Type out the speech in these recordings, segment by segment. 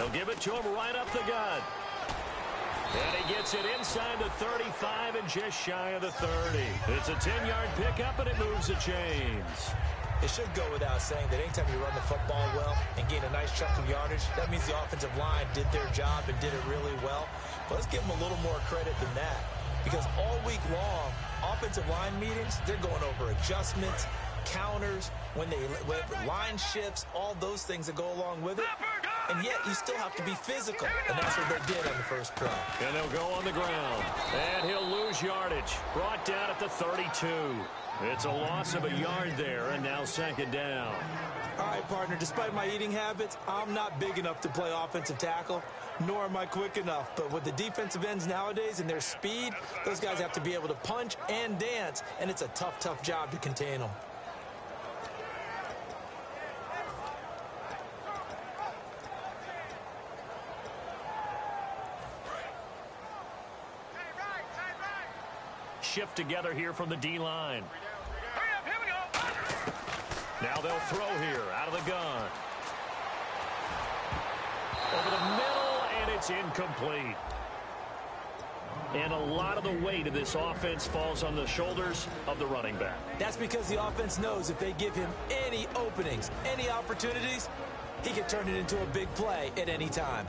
They'll give it to him right up the gut. And he gets it inside the 35 and just shy of the 30. It's a 10-yard pickup, and it moves the chains. It should go without saying that anytime you run the football well and gain a nice chunk of yardage, that means the offensive line did their job and did it really well. But let's give them a little more credit than that, because all week long, offensive line meetings, they're going over adjustments, counters, when line shifts, all those things that go along with it. And yet you still have to be physical, and that's what they did on the first play. And they'll go on the ground, and he'll lose yardage. Brought down at the 32. It's a loss of a yard there, and now second down. All right, partner, despite my eating habits, I'm not big enough to play offensive tackle, nor am I quick enough. But with the defensive ends nowadays and their speed, those guys have to be able to punch and dance, and it's a tough, tough job to contain them. Shift together here from the D-line. Now they'll throw here out of the gun. Over the middle, and it's incomplete. And a lot of the weight of this offense falls on the shoulders of the running back. That's because the offense knows if they give him any openings, any opportunities, he can turn it into a big play at any time.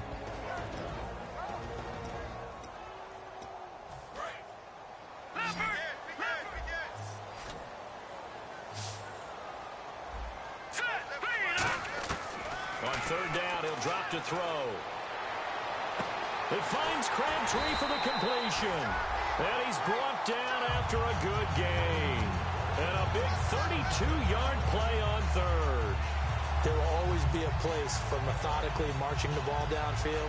Third down, he'll drop to throw. It finds Crabtree for the completion. And he's brought down after a good gain. And a big 32-yard play on third. There will always be a place for methodically marching the ball downfield.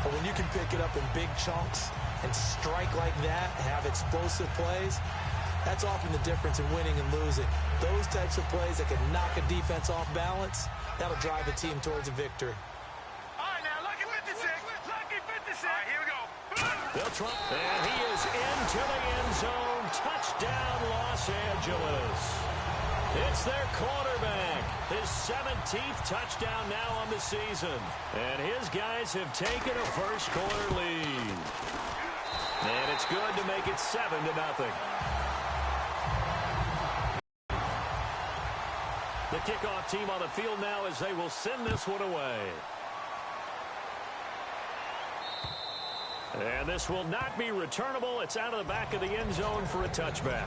But when you can pick it up in big chunks and strike like that, have explosive plays, that's often the difference in winning and losing. Those types of plays that can knock a defense off balance, that'll drive a team towards a victory. All right, now, lucky 56. Lucky 56. All right, here we go. They'll try. And he is into the end zone. Touchdown, Los Angeles. It's their quarterback. His 17th touchdown now on the season. And his guys have taken a first-quarter lead. And it's good to make it 7-0. The kickoff team on the field now as they will send this one away. And this will not be returnable. It's out of the back of the end zone for a touchback.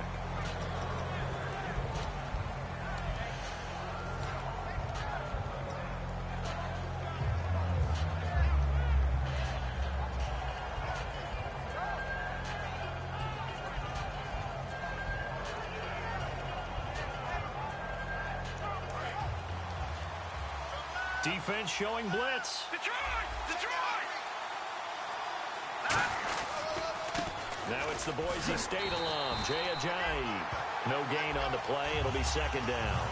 Defense showing blitz. Detroit! Now it's the Boise State alum, Jay Ajayi. No gain on the play. It'll be second down.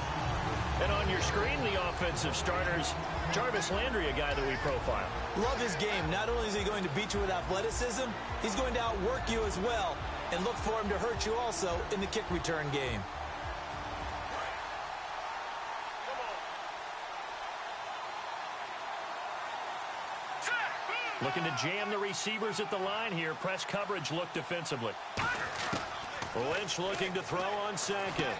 And on your screen, the offensive starters, Jarvis Landry, a guy that we profile. Love his game. Not only is he going to beat you with athleticism, he's going to outwork you as well. And look for him to hurt you also in the kick return game. Looking to jam the receivers at the line here. Press coverage look defensively. Lynch looking to throw on second.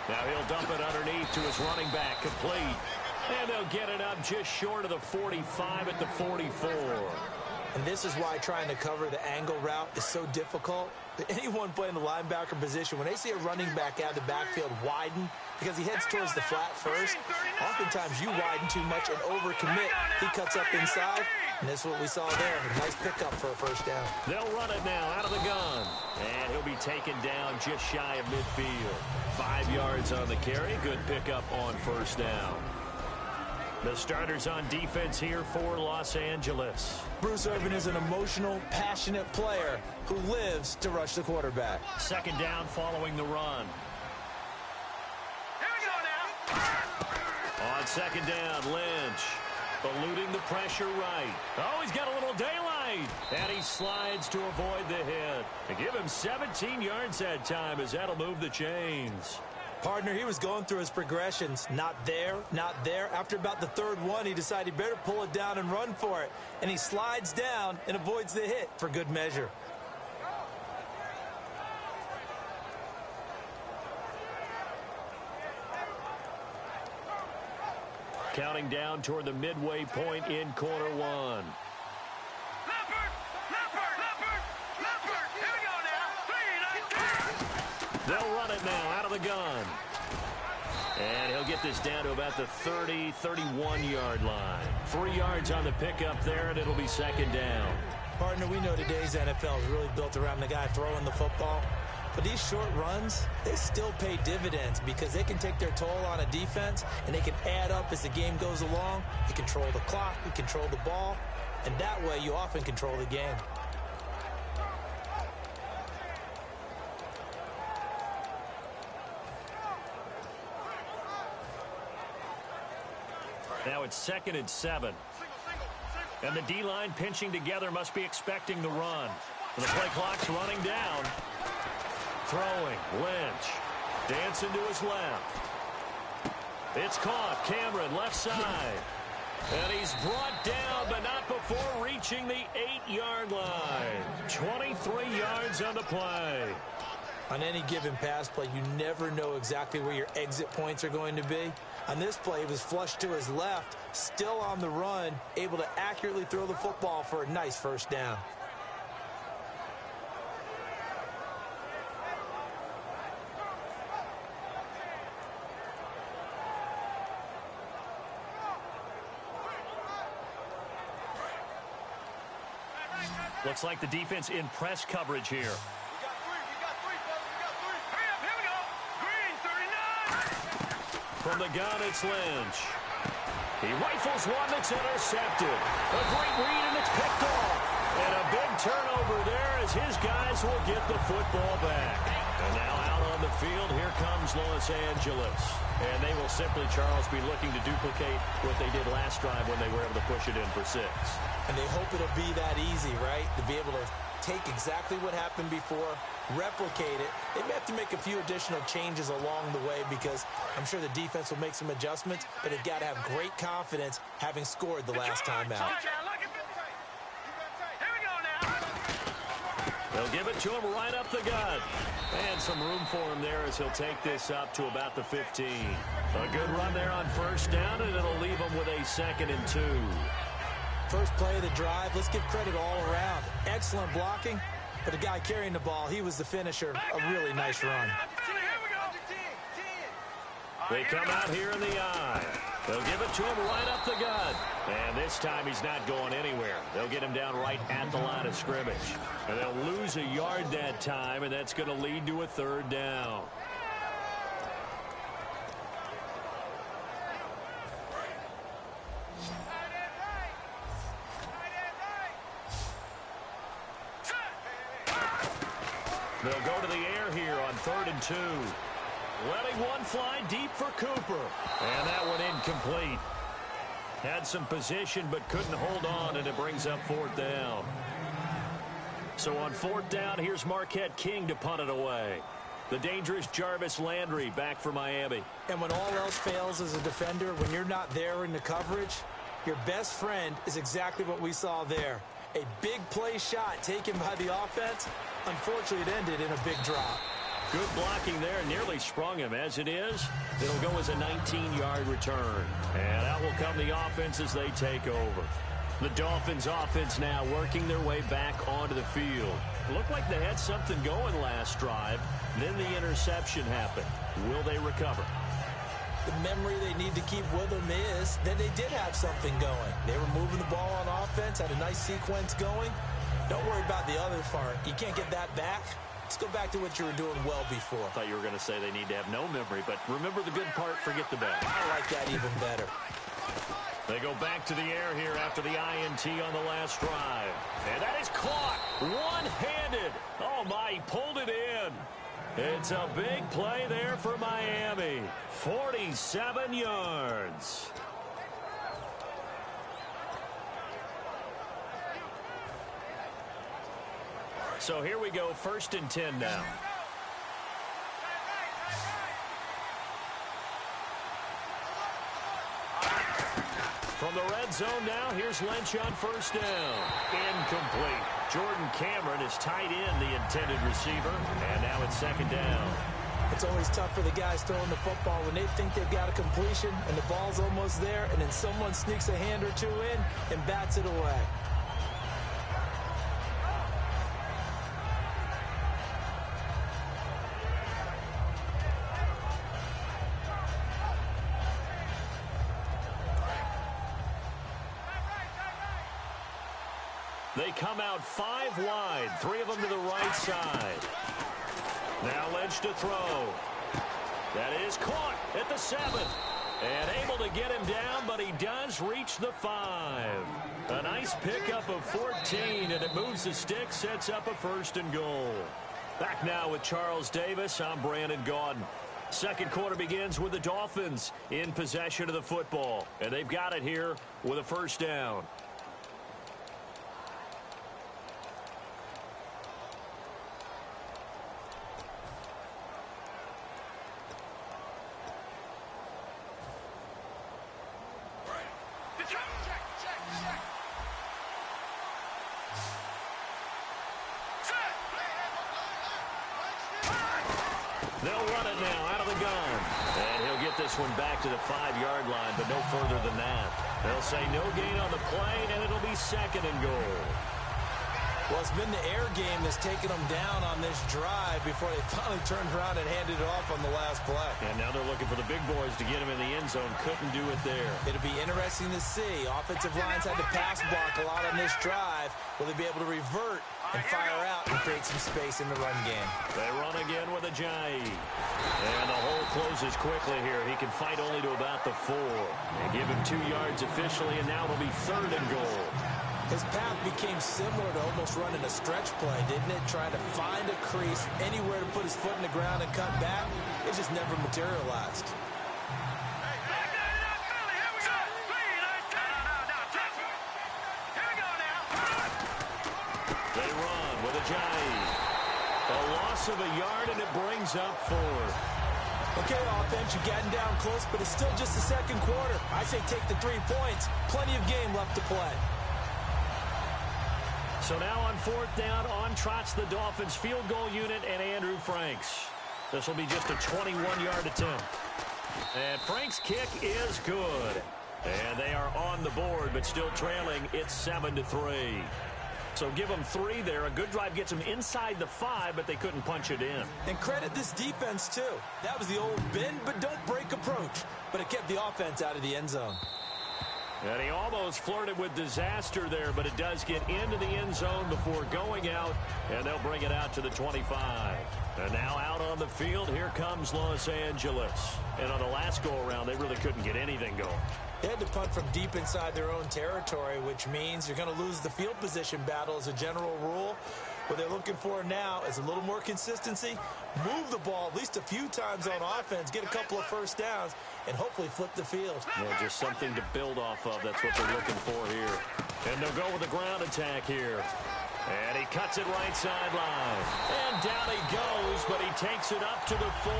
Now he'll dump it underneath to his running back. Complete. And they'll get it up just short of the 45 at the 44. And this is why trying to cover the angle route is so difficult. Anyone playing the linebacker position, when they see a running back out of the backfield widen, because he heads towards the flat first, oftentimes you widen too much and overcommit. He cuts up inside, and that's what we saw there. A nice pickup for a first down. They'll run it now out of the gun. And he'll be taken down just shy of midfield. 5 yards on the carry. Good pickup on first down. The starters on defense here for Los Angeles. Bruce Irvin is an emotional, passionate player who lives to rush the quarterback. Second down following the run. Here we go now. On second down, Lynch eluding the pressure right. Oh, he's got a little daylight. And he slides to avoid the hit. To give him 17 yards that time as that'll move the chains. Partner, he was going through his progressions. Not there, not there. After about the third one, he decided he better pull it down and run for it. And he slides down and avoids the hit for good measure. Counting down toward the midway point in quarter one. Here we go now. 3, 19. They'll run it now out of the gun. And he'll get this down to about the 30, 31-yard line. 3 yards on the pickup there, and it'll be second down. Partner, we know today's NFL is really built around the guy throwing the football. But these short runs, they still pay dividends because they can take their toll on a defense, and they can add up as the game goes along. You control the clock, you control the ball, and that way you often control the game. Now it's 2nd and 7. And the D-line pinching together must be expecting the run. The play clock's running down. Throwing, Lynch. Dancing to his left. It's caught. Cameron, left side. And he's brought down, but not before reaching the 8-yard line. 23 yards on the play. On any given pass play, you never know exactly where your exit points are going to be. On this play, he was flushed to his left, still on the run, able to accurately throw the football for a nice first down. Looks like the defense in press coverage here. We got three, fellas. We got 3. Hurry up, here we go. Green, 39. From the gun, it's Lynch. He rifles one that's intercepted. A great read, and it's picked off. And a big turnover there as his guys will get the football back. And now out on the field, here comes Los Angeles. And they will simply, Charles, be looking to duplicate what they did last drive when they were able to push it in for 6. And they hope it'll be that easy, right? To be able to take exactly what happened before, replicate it. They may have to make a few additional changes along the way because I'm sure the defense will make some adjustments, but they've got to have great confidence having scored the last time out. Here we go now. They'll give it to him right up the gut. And some room for him there as he'll take this up to about the 15. A good run there on first down, and it'll leave him with a 2nd and 2. First play of the drive, let's give credit all around. Excellent blocking, but the guy carrying the ball, he was the finisher. A really nice run. They come out here in the eye. They'll give it to him right up the gut. And this time he's not going anywhere. They'll get him down right at the line of scrimmage. And they'll lose a yard that time, and that's going to lead to a 3rd down. They'll go to the air here on 3rd and 2. Letting one fly deep for Cooper. And that one incomplete. Had some position but couldn't hold on, and it brings up 4th down. So on 4th down, here's Marquette King to punt it away. The dangerous Jarvis Landry back for Miami. And when all else fails as a defender, when you're not there in the coverage, your best friend is exactly what we saw there. A big play shot taken by the offense. Unfortunately, it ended in a big drop. Good blocking there, nearly sprung him. As it is, it'll go as a 19-yard return. And out will come the offense as they take over. The Dolphins offense now working their way back onto the field. Looked like they had something going last drive. Then the interception happened. Will they recover? The memory they need to keep with them is that they did have something going. They were moving the ball on offense, had a nice sequence going. Don't worry about the other part. You can't get that back. Let's go back to what you were doing well before. I thought you were going to say they need to have no memory, but remember the good part, forget the bad. I like that even better. They go back to the air here after the INT on the last drive. And that is caught one-handed. Oh, my, he pulled it in. It's a big play there for Miami. 47 yards. So here we go, 1st and 10 now. From the red zone now, here's Lynch on first down. Incomplete. Jordan Cameron is tight in the intended receiver, and now it's second down. It's always tough for the guys throwing the football when they think they've got a completion and the ball's almost there, and then someone sneaks a hand or two in and bats it away. They come out 5 wide, 3 of them to the right side. Now Lynch to throw. That is caught at the 7. And able to get him down, but he does reach the 5. A nice pickup of 14, and it moves the stick, sets up a 1st and goal. Back now with Charles Davis, I'm Brandon Gaudin. Second quarter begins with the Dolphins in possession of the football. And they've got it here with a 1st down. They'll run it now out of the gun. And he'll get this one back to the 5-yard line, but no further than that. They'll say no gain on the play, and it'll be 2nd and goal. Well, it's been the air game that's taken them down on this drive before they finally turned around and handed it off on the last play. And now they're looking for the big boys to get him in the end zone. Couldn't do it there. It'll be interesting to see. Offensive lines had to pass block a lot on this drive. Will they be able to revert and fire out and create some space in the run game? They run again with Ajayi. And the hole closes quickly here. He can fight only to about the 4. They give him 2 yards officially, and now it'll be 3rd and goal. His path became similar to almost running a stretch play, didn't it? Trying to find a crease, anywhere to put his foot in the ground and cut back. It just never materialized. They run with Ajayi. A loss of a yard, and it brings up 4th. Okay, offense, you've gotten down close, but it's still just the second quarter. I say take the 3 points. Plenty of game left to play. So now on 4th down, on trots the Dolphins field goal unit and Andrew Franks. This will be just a 21-yard attempt. And Franks' kick is good. And they are on the board, but still trailing. It's 7-3. So give them 3 there. A good drive gets them inside the 5, but they couldn't punch it in. And credit this defense, too. That was the old bend but don't break approach. But it kept the offense out of the end zone. And he almost flirted with disaster there, but it does get into the end zone before going out, and they'll bring it out to the 25. And now out on the field, here comes Los Angeles. And on the last go-around, they really couldn't get anything going. They had to punt from deep inside their own territory, which means you're going to lose the field position battle as a general rule. What they're looking for now is a little more consistency, move the ball at least a few times on offense, get a couple of 1st downs, and hopefully flip the field. Yeah, just something to build off of. That's what they're looking for here. And they'll go with the ground attack here. And he cuts it right sideline. And down he goes, but he takes it up to the 40.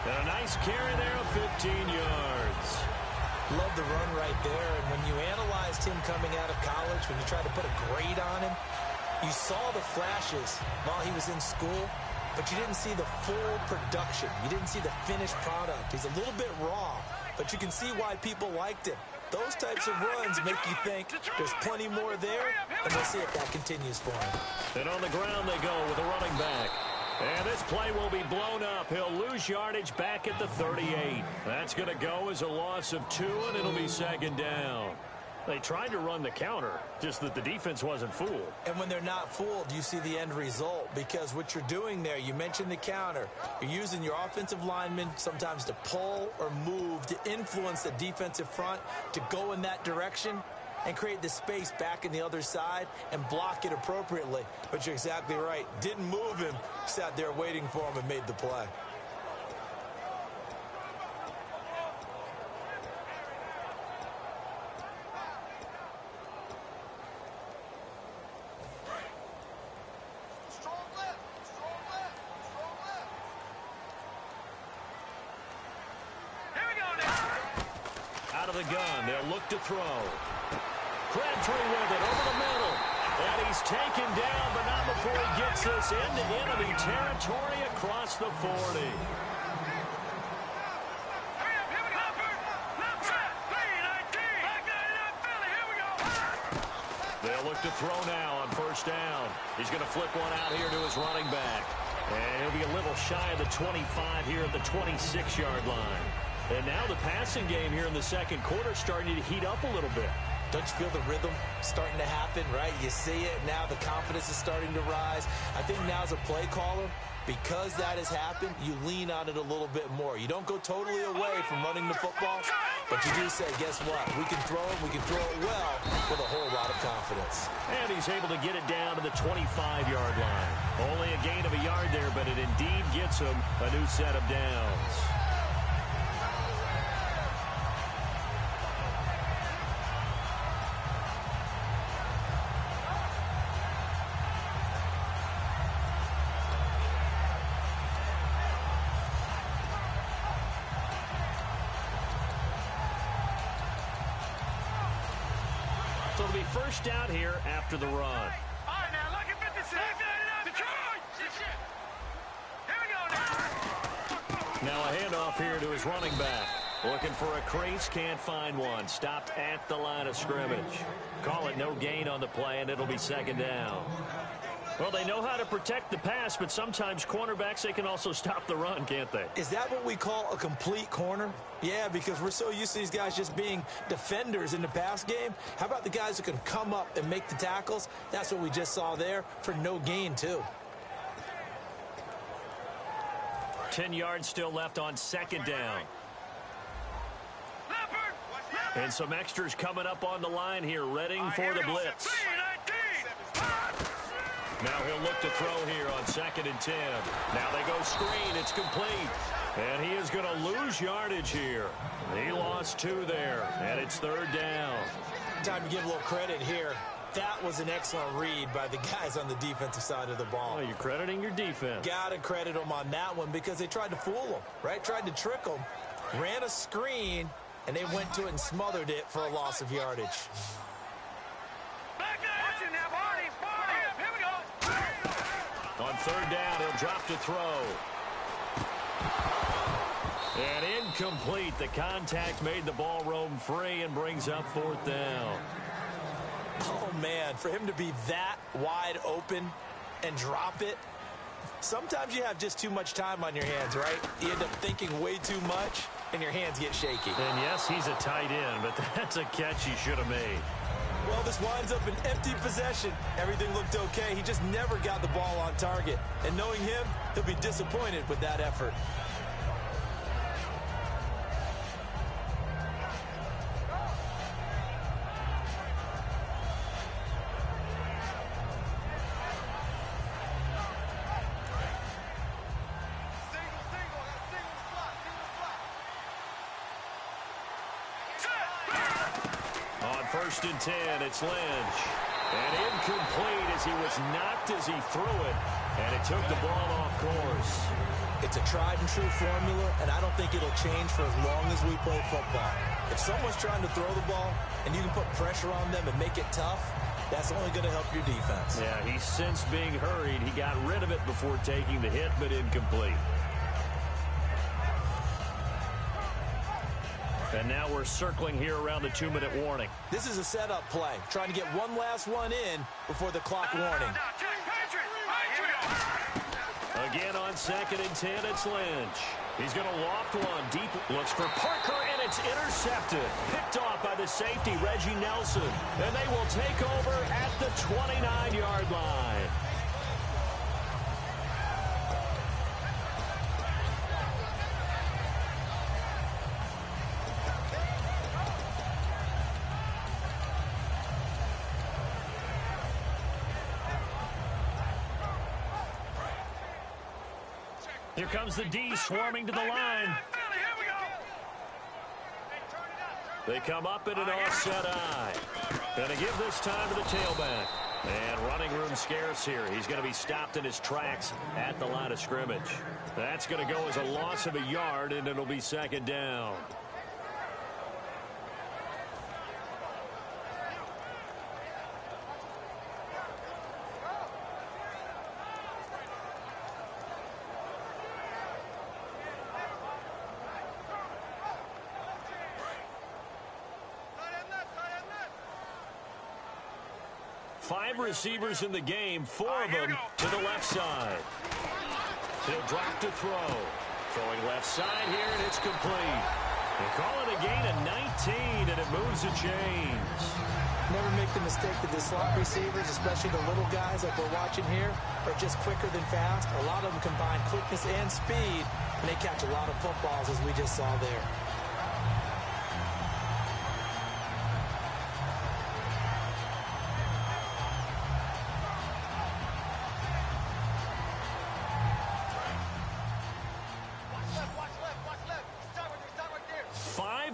And a nice carry there of 15 yards. Love the run right there. And when you analyzed him coming out of college, when you tried to put a grade on him, you saw the flashes while he was in school, but you didn't see the full production. You didn't see the finished product. He's a little bit raw, but you can see why people liked him. Those types of runs make you think there's plenty more there, and we'll see if that continues for him. And on the ground they go with a running back. And this play will be blown up. He'll lose yardage back at the 38. That's going to go as a loss of 2, and it'll be 2nd down. They tried to run the counter, just that the defense wasn't fooled. And when they're not fooled, you see the end result. Because what you're doing there, you mentioned the counter. You're using your offensive linemen sometimes to pull or move, to influence the defensive front, to go in that direction and create the space back in the other side and block it appropriately. But you're exactly right. Didn't move him, sat there waiting for him and made the play. of the gun. They'll look to throw. Crabtree with it over the middle. And he's taken down, but not before he gets this into enemy territory across the 40. They'll look to throw now on first down. He's going to flip one out here to his running back. And he'll be a little shy of the 25 here at the 26-yard line. And now the passing game here in the second quarter starting to heat up a little bit. Don't you feel the rhythm starting to happen, right? You see it. Now the confidence is starting to rise. I think now as a play caller, because that has happened, you lean on it a little bit more. You don't go totally away from running the football, but you do say, guess what? We can throw it. We can throw it well with a whole lot of confidence. And he's able to get it down to the 25-yard line. Only a gain of a yard there, but it indeed gets him a new set of downs. So it'll be first down here after the run. All right, now, look at 56. Detroit! Here we go now. Now a handoff here to his running back. Looking for a crease, can't find one. Stopped at the line of scrimmage. Call it no gain on the play, and it'll be second down. Well, they know how to protect the pass, but sometimes cornerbacks, they can also stop the run, can't they? Is that what we call a complete corner? Yeah, because we're so used to these guys just being defenders in the pass game. How about the guys who can come up and make the tackles? That's what we just saw there for no gain, too. 10 yards still left on second down. And some extras coming up on the line here, readying for the blitz. Now he'll look to throw here on 2nd and 10. Now they go screen. It's complete. And he is going to lose yardage here. He lost 2 there, and it's 3rd down. Time to give a little credit here. That was an excellent read by the guys on the defensive side of the ball. Well, you're crediting your defense. Got to credit them on that one because they tried to fool them, right? Tried to trick them. Ran a screen, and they went to it and smothered it for a loss of yardage. On 3rd down, he'll drop to throw. And incomplete. The contact made the ball roam free and brings up 4th down. Oh, man, for him to be that wide open and drop it, sometimes you have just too much time on your hands, right? You end up thinking way too much, and your hands get shaky. And, yes, he's a tight end, but that's a catch he should have made. Well, this winds up an empty possession. Everything looked okay. He just never got the ball on target. And knowing him, he'll be disappointed with that effort. On 1st and 10, it's Lynch. And incomplete as he was knocked as he threw it. And it took the ball off course. It's a tried and true formula, and I don't think it'll change for as long as we play football. If someone's trying to throw the ball and you can put pressure on them and make it tough, that's only going to help your defense. Yeah, he sensed being hurried. He got rid of it before taking the hit, but incomplete. And now we're circling here around the 2-minute warning. This is a setup play, trying to get one last one in before the clock warning. Again on 2nd and 10, it's Lynch. He's going to loft one deep. Looks for Parker, and it's intercepted. Picked off by the safety, Reggie Nelson. And they will take over at the 29-yard line. Here comes the D swarming to the line. They come up in an offset eye. Going to give this time to the tailback. And running room scarce here. He's going to be stopped in his tracks at the line of scrimmage. That's going to go as a loss of a yard, and it'll be 2nd down. 5 receivers in the game, 4 of them to the left side. He'll drop to throw. Throwing left side here, and it's complete. They call it a gain of 19, and it moves the chains. Never make the mistake that the slot receivers, especially the little guys like we're watching here, are just quicker than fast. A lot of them combine quickness and speed, and they catch a lot of footballs, as we just saw there.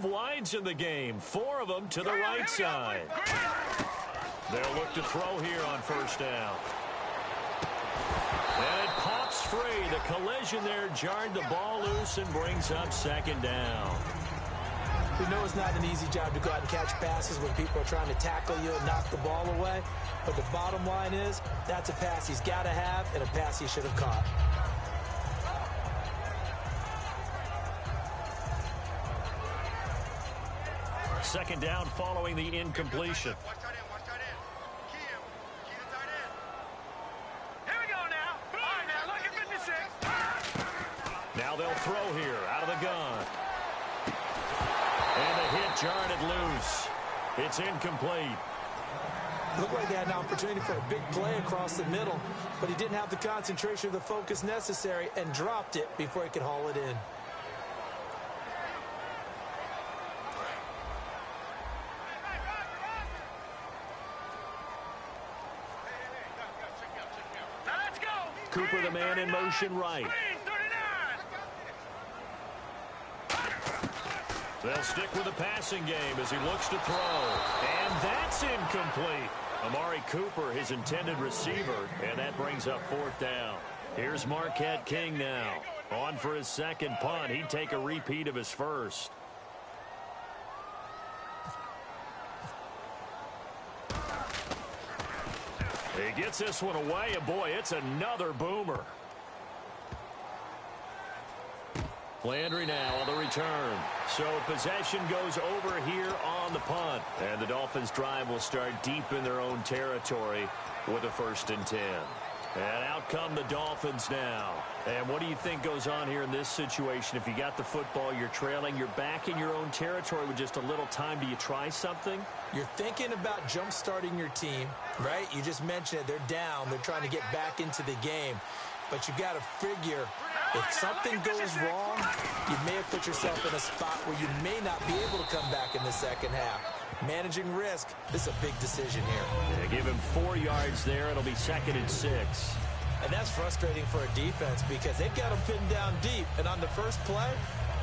Wides in the game, 4 of them to the right side. They'll look to throw here on first down. And it pops free. The collision there jarred the ball loose and brings up second down. We know it's not an easy job to go out and catch passes when people are trying to tackle you and knock the ball away. But the bottom line is, that's a pass he's got to have and a pass he should have caught. Second down following the incompletion. Watch tight end, watch tight end. Key him. Key the tight end. Here we go now. All right, now look at 56. Now they'll throw here out of the gun. And the hit jarred it loose. It's incomplete. Looked like they had an opportunity for a big play across the middle, but he didn't have the concentration or the focus necessary and dropped it before he could haul it in. Cooper, the man in motion right. They'll stick with the passing game as he looks to throw. And that's incomplete. Amari Cooper, his intended receiver, and that brings up fourth down. Here's Marquette King now. On for his second punt. He'd take a repeat of his first. He gets this one away, and boy, it's another boomer. Landry now on the return. So possession goes over here on the punt. And the Dolphins' drive will start deep in their own territory with a 1st and 10. And out come the Dolphins now. And what do you think goes on here in this situation? If you got the football, you're trailing, you're back in your own territory with just a little time. Do you try something? You're thinking about jump-starting your team, right? You just mentioned it. They're down. They're trying to get back into the game. But you've got to figure, if something goes wrong, you may have put yourself in a spot where you may not be able to come back in the second half. Managing risk, this is a big decision here. Yeah, give him 4 yards there. It'll be 2nd and 6. And that's frustrating for a defense because they've got them pinned down deep. And on the first play,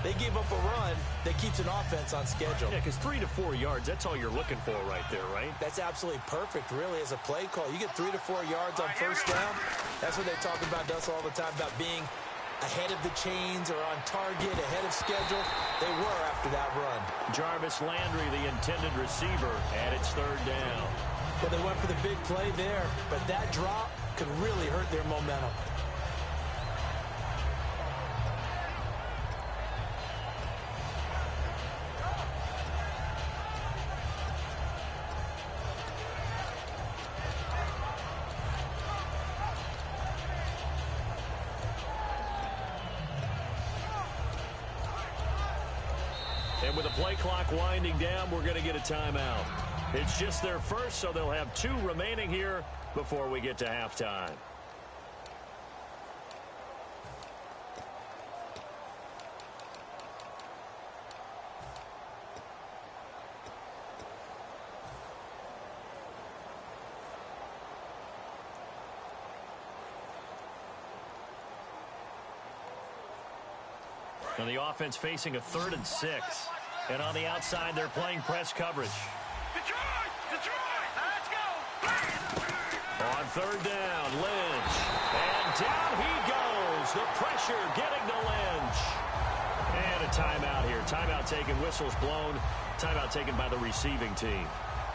they gave up a run that keeps an offense on schedule. Yeah, because 3 to 4 yards, that's all you're looking for right there, right? That's absolutely perfect, really, as a play call. You get 3 to 4 yards on first down. That's what they talk about us all the time, about being ahead of the chains or on target, ahead of schedule. They were after that run. Jarvis Landry, the intended receiver, and it's 3rd down. Well, they went for the big play there, but that drop could really hurt their momentum. And with the play clock winding down, we're going to get a timeout. It's just their first, so they'll have 2 remaining here before we get to halftime. And the offense facing a 3rd and 6. And on the outside, they're playing press coverage. Detroit! Detroit! Let's go! On 3rd down, Lynch. And down he goes. The pressure getting to Lynch. And a timeout here. Timeout taken, whistles blown. Timeout taken by the receiving team.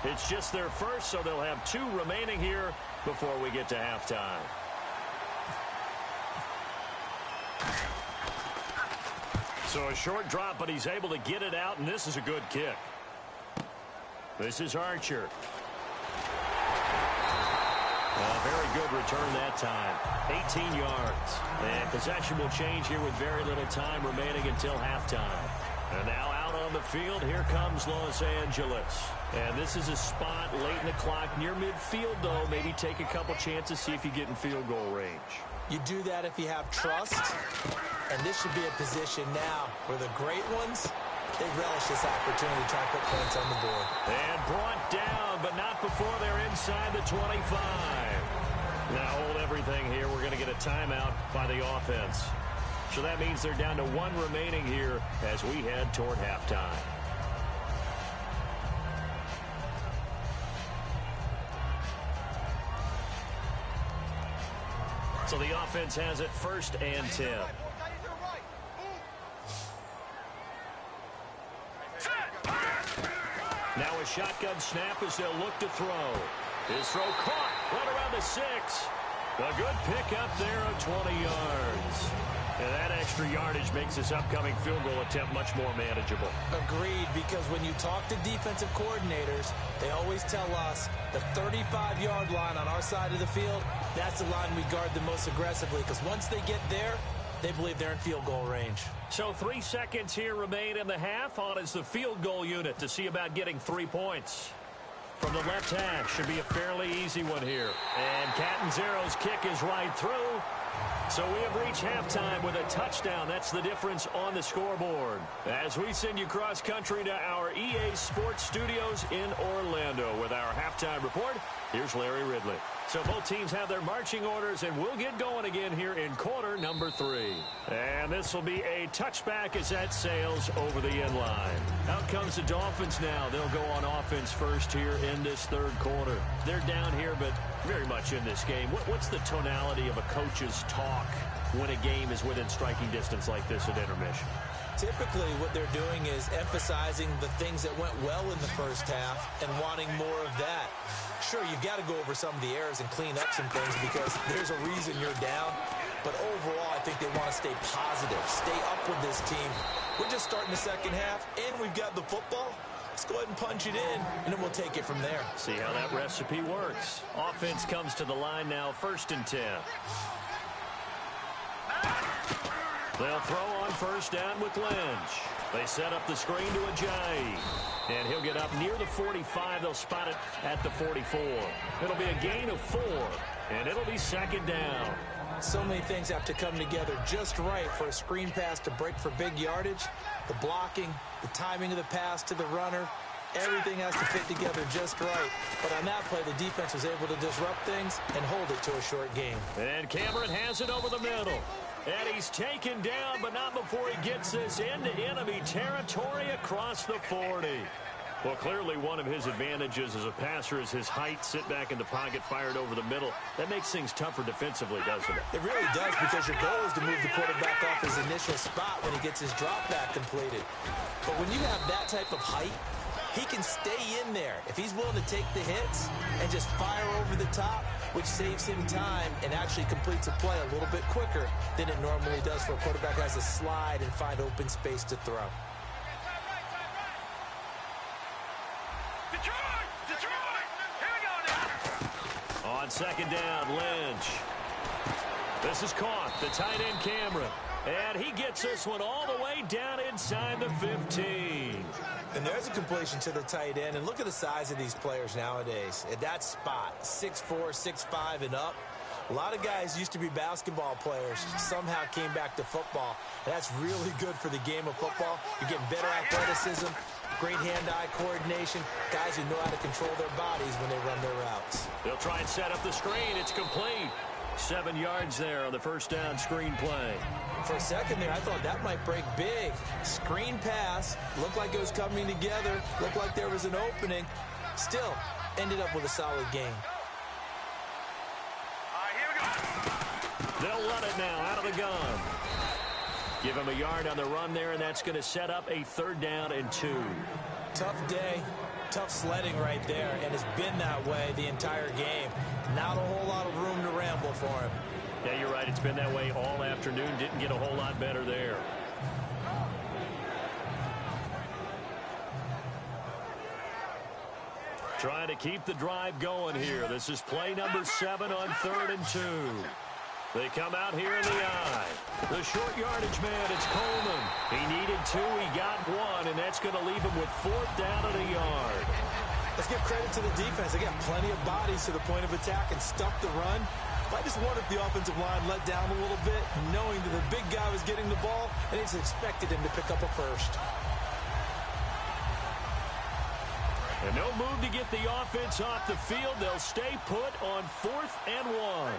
It's just their first, so they'll have 2 remaining here before we get to halftime. So a short drop, but he's able to get it out, and this is a good kick. This is Archer. Very good return that time. 18 yards. And possession will change here with very little time remaining until halftime. And now out on the field, here comes Los Angeles. And this is a spot late in the clock near midfield, though. Maybe take a couple chances, see if you get in field goal range. You do that if you have trust. And this should be a position now where the great ones, they relish this opportunity to try to put points on the board. And brought down, but not before they're inside the 25. Now hold everything here. We're going to get a timeout by the offense. So that means they're down to one remaining here as we head toward halftime. So the offense has it 1st and 10. Now a shotgun snap as they'll look to throw. His throw caught right around the 6. A good pickup there of 20 yards. And that extra yardage makes this upcoming field goal attempt much more manageable. Agreed, because when you talk to defensive coordinators, they always tell us the 35-yard line on our side of the field, that's the line we guard the most aggressively, because once they get there, they believe they're in field goal range. So 3 seconds here remain in the half. On is the field goal unit to see about getting 3 points. From the left hash, should be a fairly easy one here. And Catanzaro's kick is right through. So we have reached halftime with a touchdown. That's the difference on the scoreboard. As we send you cross-country to our EA Sports Studios in Orlando with our halftime report, here's Larry Ridley. So both teams have their marching orders, and we'll get going again here in quarter number 3. And this will be a touchback as that sails over the end line. Out comes the Dolphins now. They'll go on offense first here in this 3rd quarter. They're down here, but very much in this game. What's the tonality of a coach's talk when a game is within striking distance like this at intermission? Typically, what they're doing is emphasizing the things that went well in the first half and wanting more of that. Sure, you've got to go over some of the errors and clean up some things because there's a reason you're down. But overall, I think they want to stay positive, stay up with this team. We're just starting the second half, and we've got the football. Let's go ahead and punch it in, and then we'll take it from there. See how that recipe works. Offense comes to the line now, 1st and 10. They'll throw on 1st down with Lynch. They set up the screen to Ajayi. And he'll get up near the 45. They'll spot it at the 44. It'll be a gain of 4, and it'll be 2nd down. So many things have to come together just right for a screen pass to break for big yardage. The blocking, the timing of the pass to the runner, everything has to fit together just right. But on that play, the defense was able to disrupt things and hold it to a short game. And Cameron has it over the middle. And he's taken down, but not before he gets this into enemy territory across the 40. Well, clearly one of his advantages as a passer is his height. Sit back in the pocket, fired over the middle. That makes things tougher defensively, doesn't it? It really does, because your goal is to move the quarterback off his initial spot when he gets his drop back completed. But when you have that type of height, he can stay in there if he's willing to take the hits and just fire over the top, which saves him time and actually completes a play a little bit quicker than it normally does for a quarterback who has to slide and find open space to throw. On 2nd down, Lynch. This is caught. The tight end, Cameron. And he gets this one all the way down inside the 15. And there's a completion to the tight end. And look at the size of these players nowadays. At that spot, 6'4", 6'5", and up. A lot of guys used to be basketball players, somehow came back to football. And that's really good for the game of football. You're getting better athleticism, great hand-eye coordination, guys who know how to control their bodies when they run their routes. They'll try and set up the screen. It's complete. 7 yards there on the 1st down screen play. For a second there, I thought that might break big. Screen pass, looked like it was coming together, looked like there was an opening. Still, ended up with a solid game. They'll run it now out of the gun. Give him a yard on the run there, and that's going to set up a 3rd down and 2. Tough day, tough sledding right there, and it's been that way the entire game. Not a whole lot of room to ramble for him. Yeah, you're right. It's been that way all afternoon. Didn't get a whole lot better there. Trying to keep the drive going here. This is play number 7 on 3rd and 2. They come out here in the I. The short yardage man, it's Coleman. He needed 2, he got 1, and that's going to leave him with 4th down and a yard. Let's give credit to the defense. They got plenty of bodies to the point of attack and stuffed the run. I just wonder if the offensive line let down a little bit, knowing that the big guy was getting the ball, and they just expected him to pick up a first. And no move to get the offense off the field. They'll stay put on 4th and 1.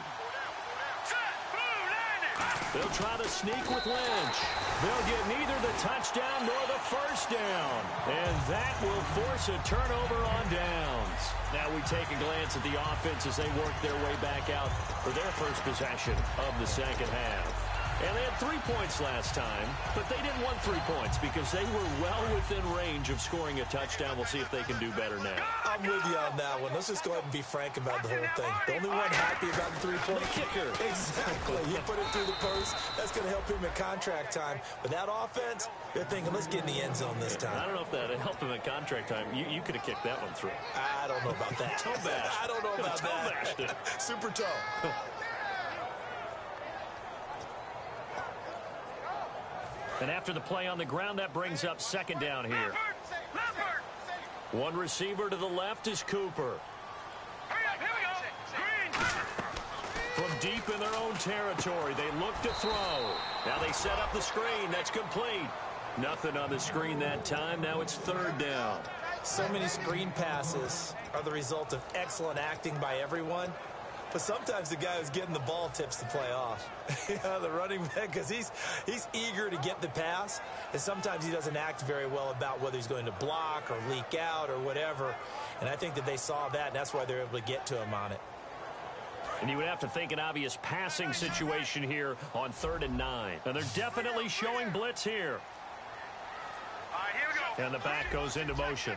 They'll try to sneak with Lynch. They'll get neither the touchdown nor the first down. And that will force a turnover on downs. Now we take a glance at the offense as they work their way back out for their first possession of the second half. And they had 3 points last time, but they didn't want 3 points because they were well within range of scoring a touchdown. We'll see if they can do better now. I'm with you on that one. Let's just go ahead and be frank about the whole thing. The only one happy about the 3-point kicker. Exactly. You put it through the post. That's going to help him at contract time. But that offense, they're thinking, let's get in the end zone this time. I don't know if that helped him at contract time. You could have kicked that one through. I don't know about that. Toe bash. I don't know about toe that. Bashed it. Super toe. And after the play on the ground, that brings up 2nd down here. One receiver to the left is Cooper. From deep in their own territory, they look to throw. Now they set up the screen. That's complete. Nothing on the screen that time. Now it's 3rd down. So many screen passes are the result of excellent acting by everyone. But sometimes the guy who's getting the ball tips the play off. The running back, because he's eager to get the pass, and sometimes he doesn't act very well about whether he's going to block or leak out or whatever. And I think that they saw that, and that's why they're able to get to him on it. And you would have to think an obvious passing situation here on 3rd and 9. And they're definitely showing blitz here. All right, here we go. And the back goes into motion.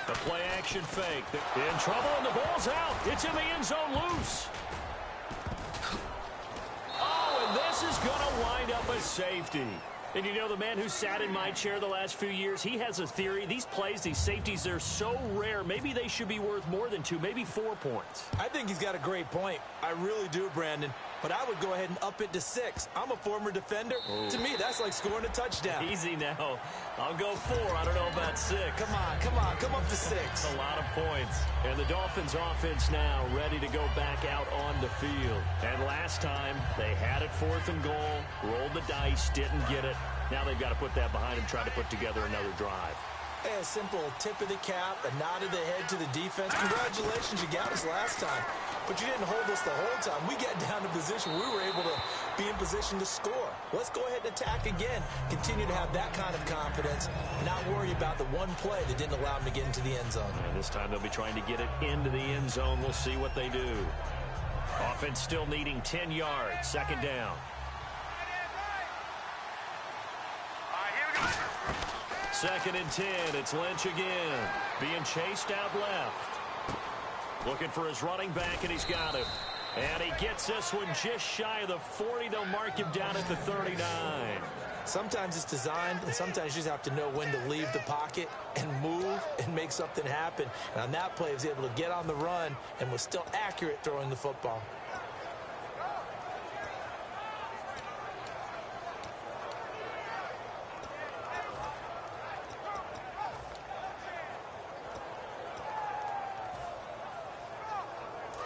The play action fake. In trouble, and the ball's out. It's in the end zone loose. Oh, and this is going to wind up a safety. And you know, the man who sat in my chair the last few years, he has a theory. These plays, these safeties, they're so rare. Maybe they should be worth more than 2, maybe 4 points. I think he's got a great point. I really do, Brandon. But I would go ahead and up it to 6. I'm a former defender. Ooh. To me, that's like scoring a touchdown. Easy now. I'll go 4. I don't know about 6. Come on. Come up to 6. A lot of points. And the Dolphins offense now ready to go back out on the field. And last time, they had it 4th and goal, rolled the dice, didn't get it. Now they've got to put that behind them, try to put together another drive. Hey, a simple tip of the cap, a nod of the head to the defense. Congratulations, you got us last time. But you didn't hold us the whole time. We got down to position. We were able to be in position to score. Let's go ahead and attack again. Continue to have that kind of confidence. Not worry about the one play that didn't allow them to get into the end zone. And this time they'll be trying to get it into the end zone. We'll see what they do. Offense still needing 10 yards. 2nd down. 2nd and 10. It's Lynch again. Being chased out left. Looking for his running back, and he's got him. And he gets this one just shy of the 40. They'll mark him down at the 39. Sometimes it's designed, and sometimes you just have to know when to leave the pocket and move and make something happen. And on that play, he was able to get on the run and was still accurate throwing the football.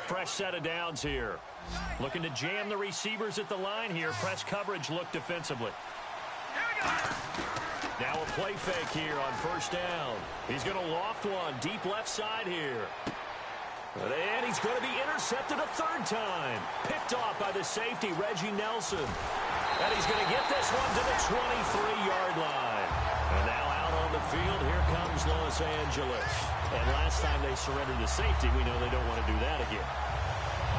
Fresh set of downs here. Looking to jam the receivers at the line here. Press coverage look defensively. Now a play fake here on 1st down. He's going to loft one deep left side here. And he's going to be intercepted a 3rd time. Picked off by the safety, Reggie Nelson. And he's going to get this one to the 23-yard line. And now out on the field, here comes Los Angeles. And last time they surrendered the safety, we know they don't want to do that again.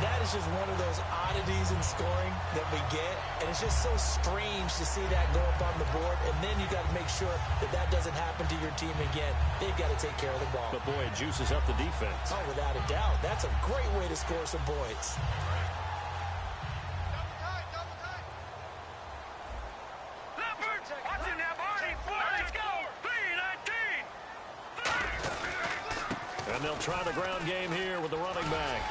That is just one of those oddities in scoring that we get, and it's just so strange to see that go up on the board, and then you got to make sure that that doesn't happen to your team again. They've got to take care of the ball. But, boy, it juices up the defense. Oh, without a doubt. That's a great way to score some points. Watch him now, Barney. Let's go. 3 try the ground game here with the running back.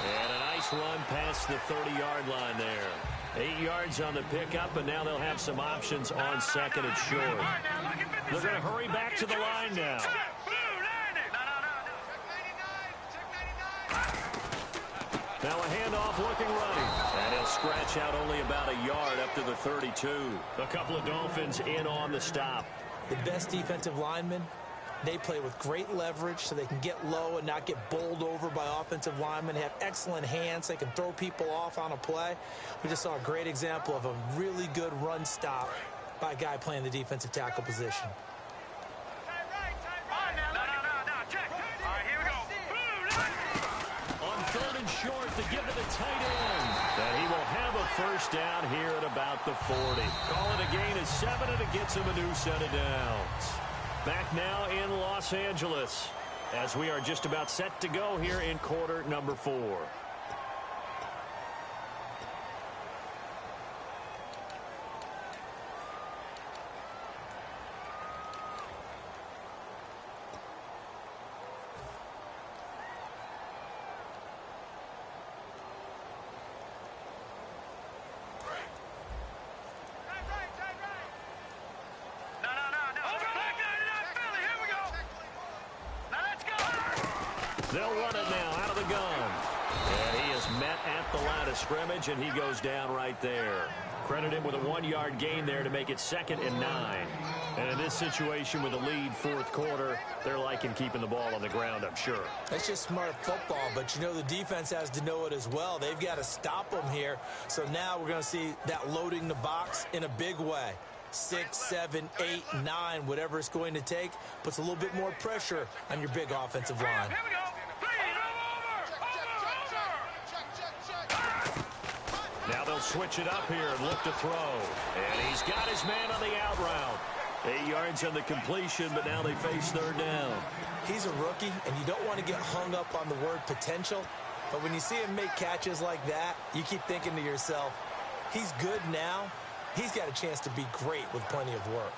And a nice run past the 30-yard line there. 8 yards on the pickup, and now they'll have some options on second and short. They're going to hurry back to the line now. Now a handoff looking right. And he'll scratch out only about a yard up to the 32. A couple of Dolphins in on the stop. The best defensive linemen, they play with great leverage so they can get low and not get bowled over by offensive linemen. They have excellent hands. They can throw people off on a play. We just saw a great example of a really good run stop by a guy playing the defensive tackle position. On third and short to give to the tight end. And he will have a first down here at about the 40. Call it a gain of 7, and it gets him a new set of downs. Back now in Los Angeles as we are just about set to go here in quarter number 4. They'll run it now out of the gun. And he is met at the line of scrimmage, and he goes down right there. Credit him with a 1-yard gain there to make it 2nd and 9. And in this situation with a lead fourth quarter, they're liking keeping the ball on the ground, I'm sure. That's just smart football, but you know the defense has to know it as well. They've got to stop them here. So now we're going to see that loading the box in a big way. 6, 7, 8, 9, whatever it's going to take, puts a little bit more pressure on your big offensive line. Now they'll switch it up here and look to throw. And he's got his man on the out route. 8 yards on the completion, but now they face third down. He's a rookie, and you don't want to get hung up on the word potential. But when you see him make catches like that, you keep thinking to yourself, he's good now. He's got a chance to be great with plenty of work.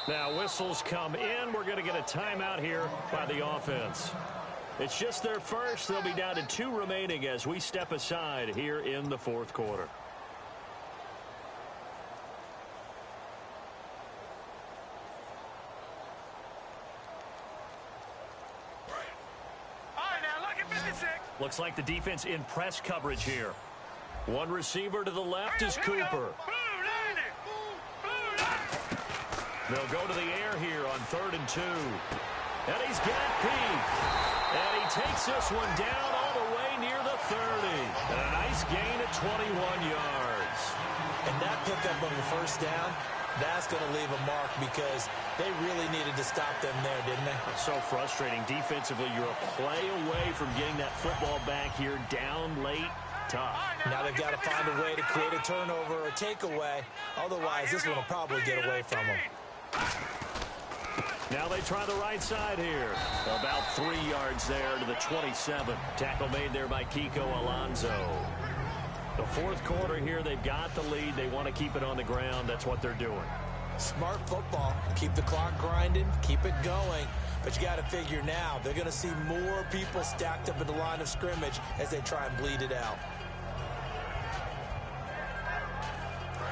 Now whistles come in. We're going to get a timeout here by the offense. It's just their first. They'll be down to 2 remaining as we step aside here in the fourth quarter. Looks like the defense in press coverage here. One receiver to the left is Cooper. They'll go to the air here on 3rd and 2. And he's got Pete. And he takes this one down all the way near the 30. And a nice gain at 21 yards. And that pickup on the first down, that's going to leave a mark because they really needed to stop them there, didn't they? It's so frustrating. Defensively, you're a play away from getting that football back here down late. Tough. Now they've got to find a way to create a turnover or takeaway. Otherwise, this one will probably get away from them. Now they try the right side here. About 3 yards there to the 27. Tackle made there by Kiko Alonso. The fourth quarter here, they've got the lead. They want to keep it on the ground. That's what they're doing. Smart football. Keep the clock grinding. Keep it going. But you got to figure now, they're going to see more people stacked up in the line of scrimmage as they try and bleed it out.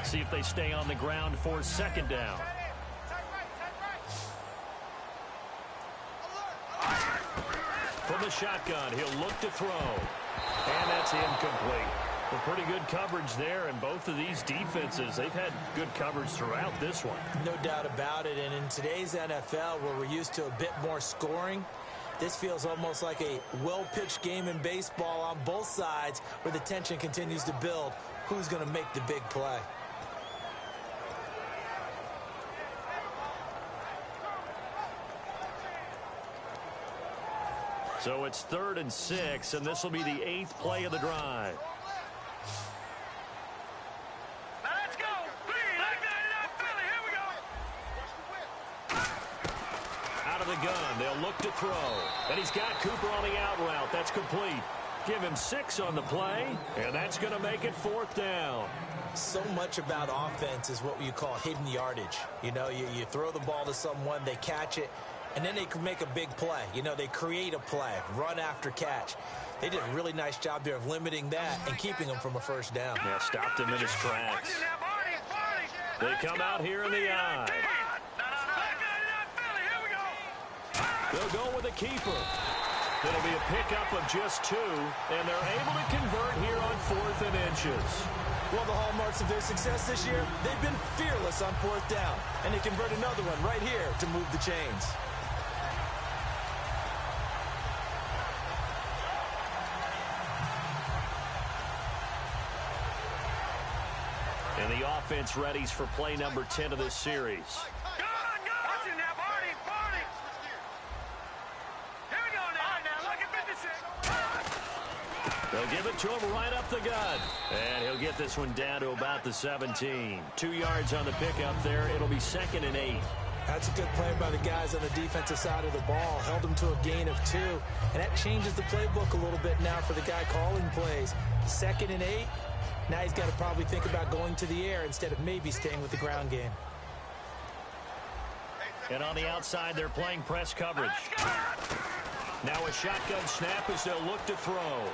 See if they stay on the ground for 2nd down. From the shotgun, he'll look to throw. And that's incomplete. Well, pretty good coverage there, and both of these defenses, they've had good coverage throughout this one. No doubt about it, and in today's NFL, where we're used to a bit more scoring, this feels almost like a well-pitched game in baseball on both sides where the tension continues to build. Who's going to make the big play? So it's 3rd and 6, and this will be the 8th play of the drive. Now let's go. Here we go. Out of the gun, they'll look to throw. And he's got Cooper on the out route. That's complete. Give him 6 on the play, and that's going to make it 4th down. So much about offense is what you call hidden yardage. You know, you throw the ball to someone, they catch it, and then they can make a big play. You know, they create a play, run after catch. They did a really nice job there of limiting that and keeping them from a first down. Yeah, stopped him in his tracks. They come out here in the eye. They'll go with a keeper. It'll be a pickup of just 2, and they're able to convert here on 4th and inches. Well, the hallmarks of their success this year, they've been fearless on 4th down, and they convert another one right here to move the chains. And the offense readies for play number 10 of this series. They'll give it to him right up the gut. And he'll get this one down to about the 17. 2 yards on the pickup there. It'll be 2nd and 8. That's a good play by the guys on the defensive side of the ball. Held them to a gain of 2. And that changes the playbook a little bit now for the guy calling plays. 2nd and 8. Now he's got to probably think about going to the air instead of maybe staying with the ground game. And on the outside, they're playing press coverage. Now a shotgun snap as they'll look to throw.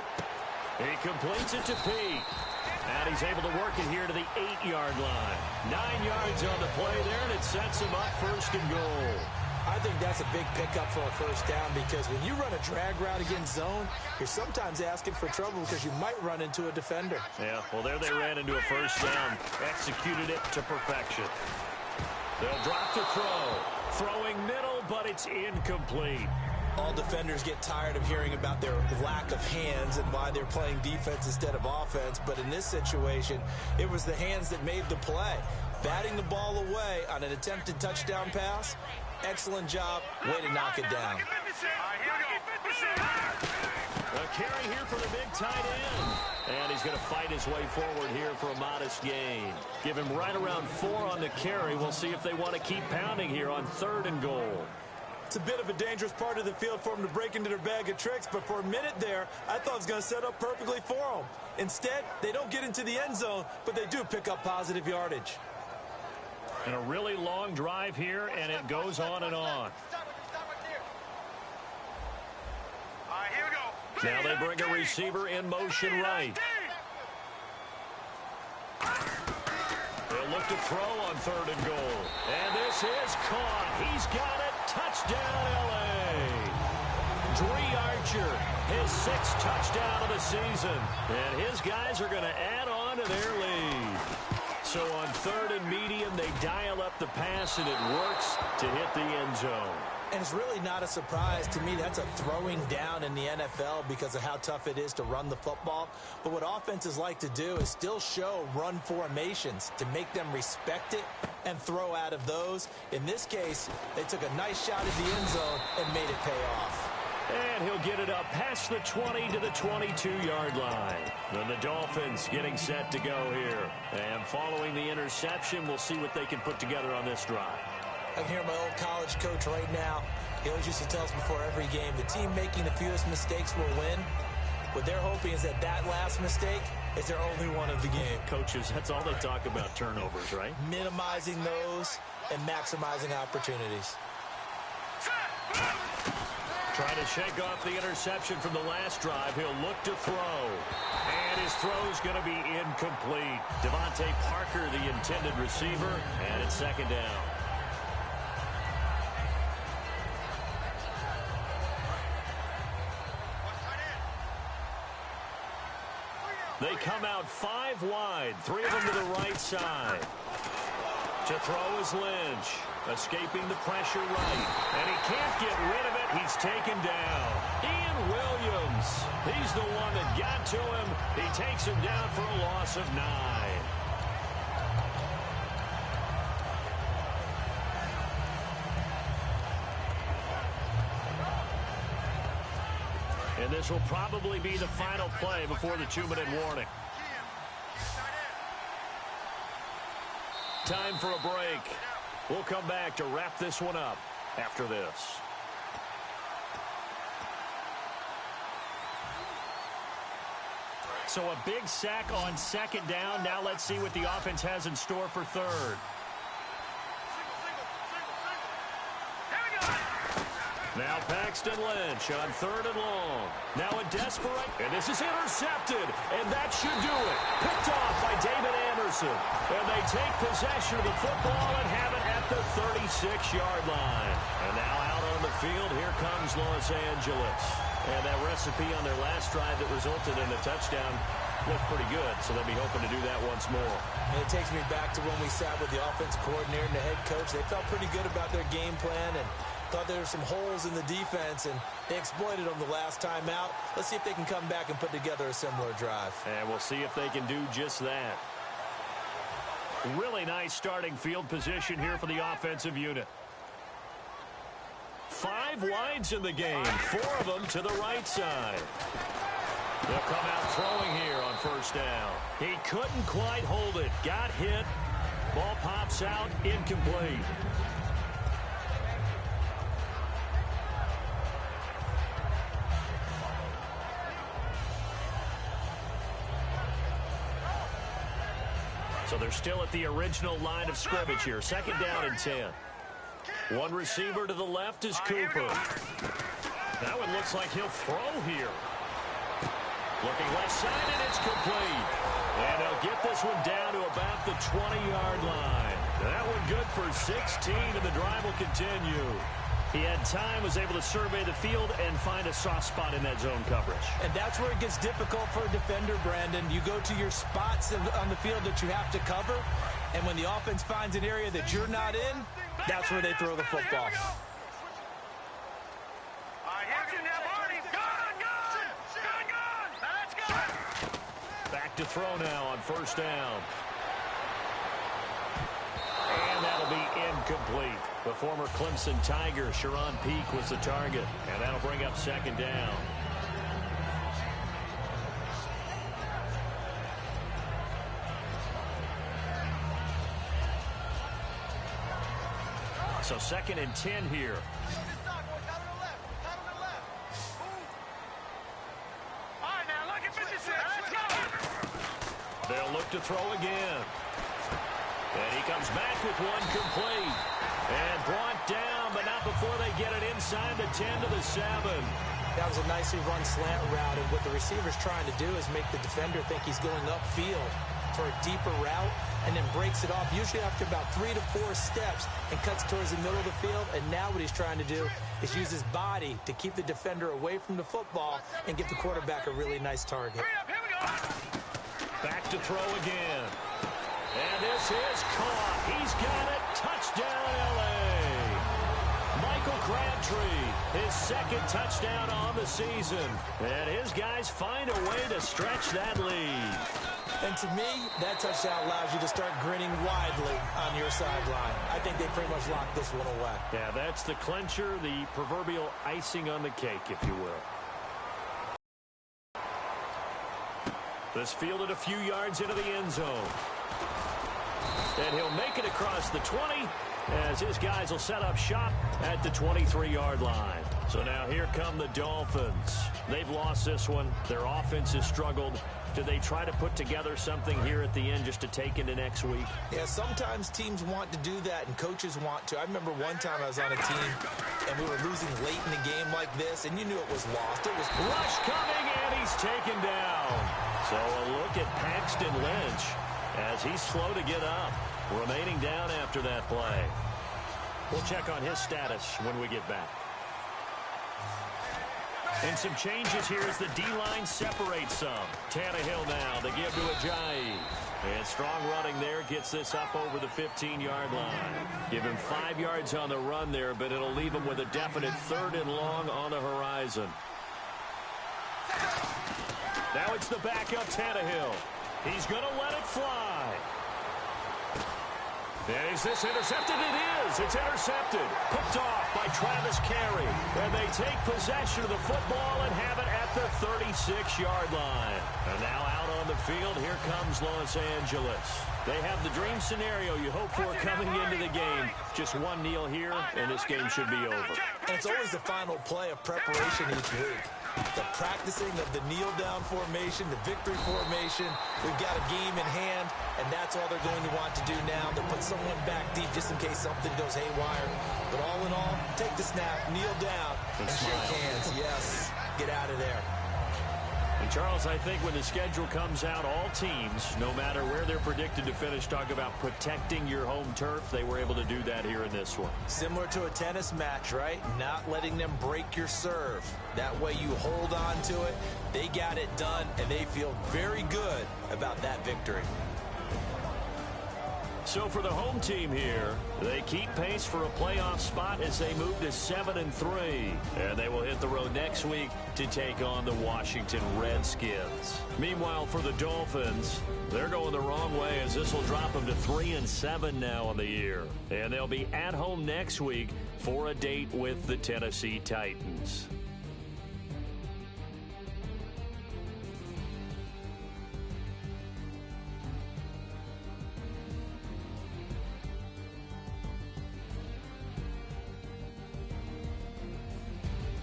He completes it to Peak. And he's able to work it here to the 8-yard line. 9 yards on the play there, and it sets him up 1st and goal. I think that's a big pickup for a first down because when you run a drag route against zone, you're sometimes asking for trouble because you might run into a defender. Yeah, well, there they ran into a first down. Executed it to perfection. They'll drop to throw. Throwing middle, but it's incomplete. All defenders get tired of hearing about their lack of hands and why they're playing defense instead of offense. But in this situation, it was the hands that made the play. Batting the ball away on an attempted touchdown pass. Excellent job. Way to knock it down. A carry here for the big tight end. And he's going to fight his way forward here for a modest gain. Give him right around 4 on the carry. We'll see if they want to keep pounding here on 3rd and goal. It's a bit of a dangerous part of the field for them to break into their bag of tricks, but for a minute there, I thought it was going to set up perfectly for them. Instead, they don't get into the end zone, but they do pick up positive yardage. And a really long drive here, and it goes on and on. Now they bring a receiver in motion right. They'll look to throw on 3rd and goal. And this is caught. He's got it. Touchdown, L.A. Dree Archer, his 6th touchdown of the season. And his guys are going to add on to their lead. So on 3rd and medium, they dial up the pass, and it works to hit the end zone. And it's really not a surprise to me. That's a throwing down in the NFL because of how tough it is to run the football. But what offenses like to do is still show run formations to make them respect it and throw out of those. In this case, they took a nice shot at the end zone and made it pay off. And he'll get it up past the 20 to the 22-yard line. And the Dolphins getting set to go here. And following the interception, we'll see what they can put together on this drive. I can hear my old college coach right now. He always used to tell us before every game, the team making the fewest mistakes will win. What they're hoping is that last mistake is their only one of the game. Coaches, that's all they talk about, turnovers, right? Minimizing those and maximizing opportunities. Trying to shake off the interception from the last drive. He'll look to throw. And his throw's going to be incomplete. Devontae Parker, the intended receiver, and it's 2nd down. They come out 5 wide, 3 of them to the right side. To throw is Lynch, escaping the pressure right. And he can't get rid of it. He's taken down. Ian Williams, he's the one that got to him. He takes him down for a loss of 9. And this will probably be the final play before the 2-minute warning. Time for a break. We'll come back to wrap this one up after this. So a big sack on second down. Now let's see what the offense has in store for third. Now Paxton Lynch on third and long. Now a desperate, and this is intercepted, and that should do it. Picked off by David Anderson. And they take possession of the football and have it at the 36-yard line. And now out on the field, here comes Los Angeles. And that recipe on their last drive that resulted in a touchdown looked pretty good, so they'll be hoping to do that once more. And it takes me back to when we sat with the offensive coordinator and the head coach. They felt pretty good about their game plan and thought there were some holes in the defense, and they exploited them the last time out. Let's see if they can come back and put together a similar drive. And we'll see if they can do just that. Really nice starting field position here for the offensive unit. 5 wides in the game, 4 of them to the right side. They'll come out throwing here on first down. He couldn't quite hold it. Got hit. Ball pops out, incomplete. So they're still at the original line of scrimmage here. Second down and 10. One receiver to the left is Cooper. Now it looks like he'll throw here. Looking left side, and it's complete. And they'll get this one down to about the 20-yard line. That one good for 16, and the drive will continue. He had time, was able to survey the field and find a soft spot in that zone coverage. And that's where it gets difficult for a defender, Brandon. You go to your spots on the field that you have to cover, and when the offense finds an area that you're not in, that's where they throw the football. Back to throw now on first down. And that'll be incomplete. The former Clemson Tiger, Sharon Peak, was the target. And that'll bring up second down. So second and 10 here. They'll look to throw again. And he comes back with one complete. And brought down, but not before they get it inside the 10 to the 7. That was a nicely run slant route, and what the receiver's trying to do is make the defender think he's going upfield for a deeper route, and then breaks it off, usually after about 3 to 4 steps, and cuts towards the middle of the field. And now what he's trying to do is use his body to keep the defender away from the football and give the quarterback a really nice target. Back to throw again. And this is caught. He's got it. Touchdown, L.A. Michael Crabtree, his second touchdown on the season. And his guys find a way to stretch that lead. And to me, that touchdown allows you to start grinning widely on your sideline. I think they pretty much locked this one away. Yeah, that's the clincher, the proverbial icing on the cake, if you will. This fielded a few yards into the end zone. And he'll make it across the 20 as his guys will set up shop at the 23-yard line. So now here come the Dolphins. They've lost this one. Their offense has struggled. Do they try to put together something here at the end just to take into next week? Yeah, sometimes teams want to do that and coaches want to. I remember one time I was on a team and we were losing late in the game like this, and you knew it was lost. It was rush coming, and he's taken down. So a look at Paxton Lynch as he's slow to get up, remaining down after that play. We'll check on his status when we get back. And some changes here as the D-line separates some. Tannehill now, they give to Ajayi. And strong running there gets this up over the 15-yard line. Give him 5 yards on the run there, but it'll leave him with a definite 3rd and long on the horizon. Now it's the backup Tannehill. He's going to let it fly. And is this intercepted? It is. It's intercepted. Picked off by Travis Carey. And they take possession of the football and have it at the 36-yard line. And now out on the field, here comes Los Angeles. They have the dream scenario you hope for coming into the game. Just one kneel here, and this game should be over. And it's always the final play of preparation each week. The practicing of the kneel-down formation, the victory formation. We've got a game in hand, and that's all they're going to want to do now. They'll put someone back deep just in case something goes haywire. But all in all, take the snap, kneel down, and shake hands. Yes, get out of there. And Charles, I think when the schedule comes out, all teams, no matter where they're predicted to finish, talk about protecting your home turf. They were able to do that here in this one. Similar to a tennis match, right? Not letting them break your serve. That way you hold on to it. They got it done, and they feel very good about that victory. So for the home team here, they keep pace for a playoff spot as they move to 7-3. And they will hit the road next week to take on the Washington Redskins. Meanwhile, for the Dolphins, they're going the wrong way as this will drop them to 3-7 now on the year. And they'll be at home next week for a date with the Tennessee Titans.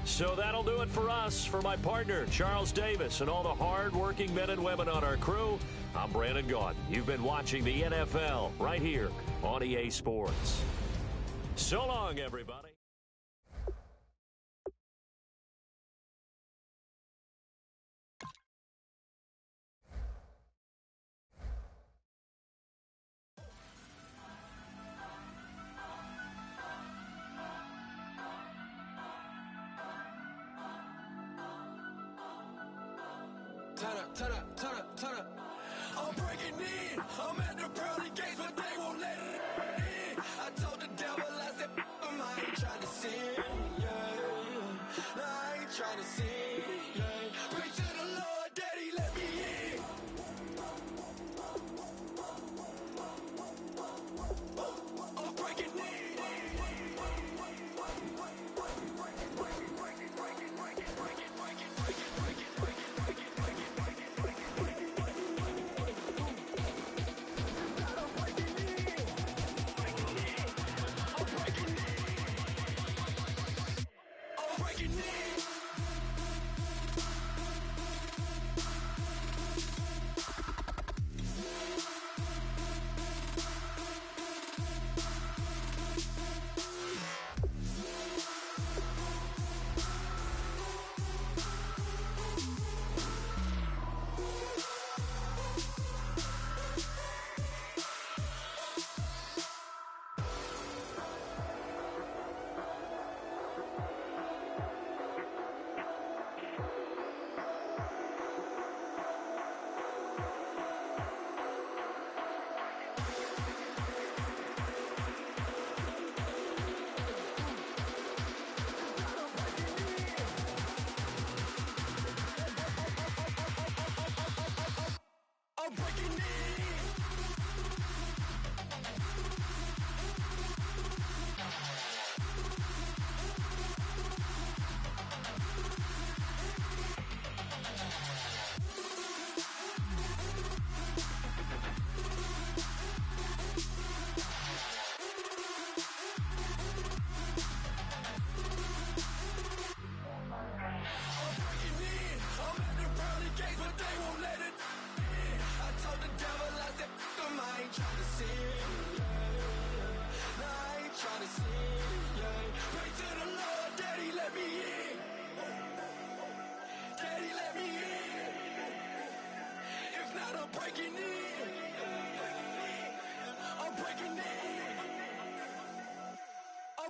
So that'll do it for us. For my partner, Charles Davis, and all the hard-working men and women on our crew, I'm Brandon Gaudin. You've been watching the NFL right here on EA Sports. So long, everybody. Turn up. I'm breaking in. I'm at the pearly gates, but they won't let it in. I told the devil, I said, I ain't trying to sin, yeah. No, I ain't trying to sin, yeah. Pray to the Lord, Daddy, let me in. I'm breaking in.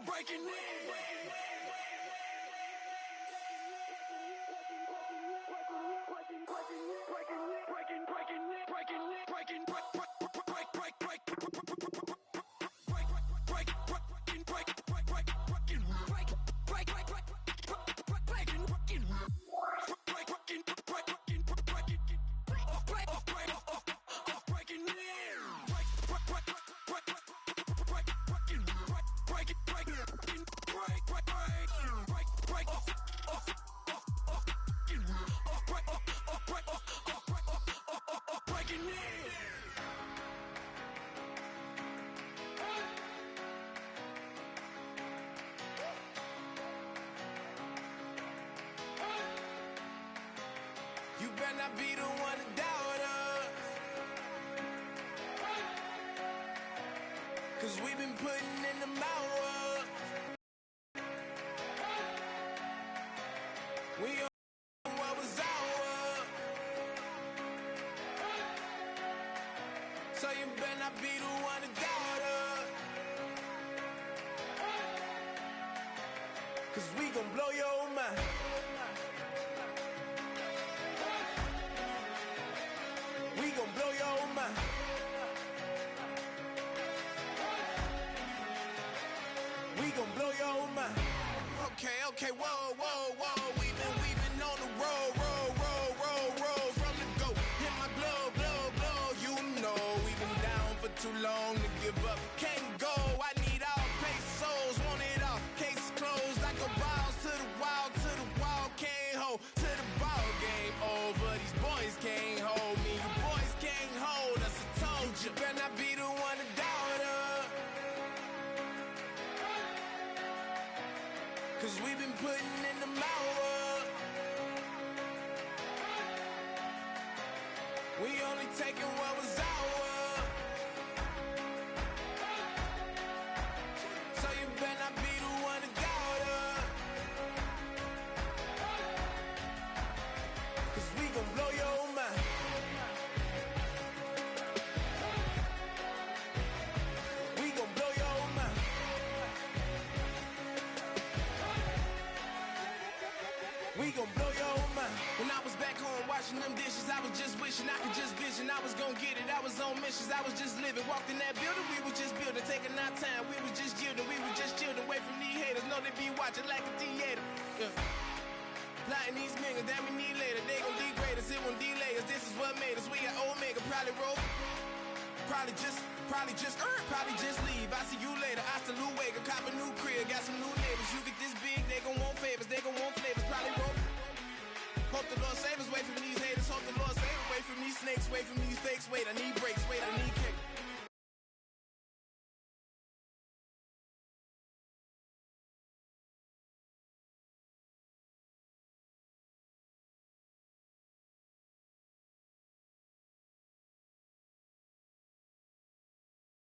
Breaking in. not be the one to doubt us. 'Cause we've been putting in the hours. We on what was ours. So you better not be the one to doubt us. 'Cause we gon' blow your mind. We gon' blow your mind. We gon' blow your mind. Okay, whoa. We've been on the road. From the go. Hit my blow. You know we've been down for too long to give up. Can't go. I need all pesos. Want it all. Case closed. I go balls to the wall. Can't hold to the ball game over. These boys can't hold me. You boys can't hold us. I told you. Better not be the one to doubt us. 'Cause we've been putting in the hours. We only taking what was ours. So you better not be the one to doubt us. 'Cause we gon' blow your mind. We gon' blow your mind. We gon' blow your mind. When I was back home washing them dishes, I was just wishing I could just vision. I was gon' get it. I was on missions. I was just living. Walked in that building, we was just building, taking our time. We was just yielding. We was just chilling away from these haters. Know they be watching like a theater. Yeah. Plotting these niggas that we need later. They gon' degrade us. It won't delay us. This is what made us. We got Omega. Probably roll. Probably just leave. I see you later. I salute Wake. Cop a new crib. Got some new neighbors. You get this big, they gon' want favors. They gon' want flavors. Probably roll. Hope the Lord save us. Wait from these haters. Hope the Lord save us. Wait from these snakes. Wait from these fakes. Wait, I need breaks. Wait.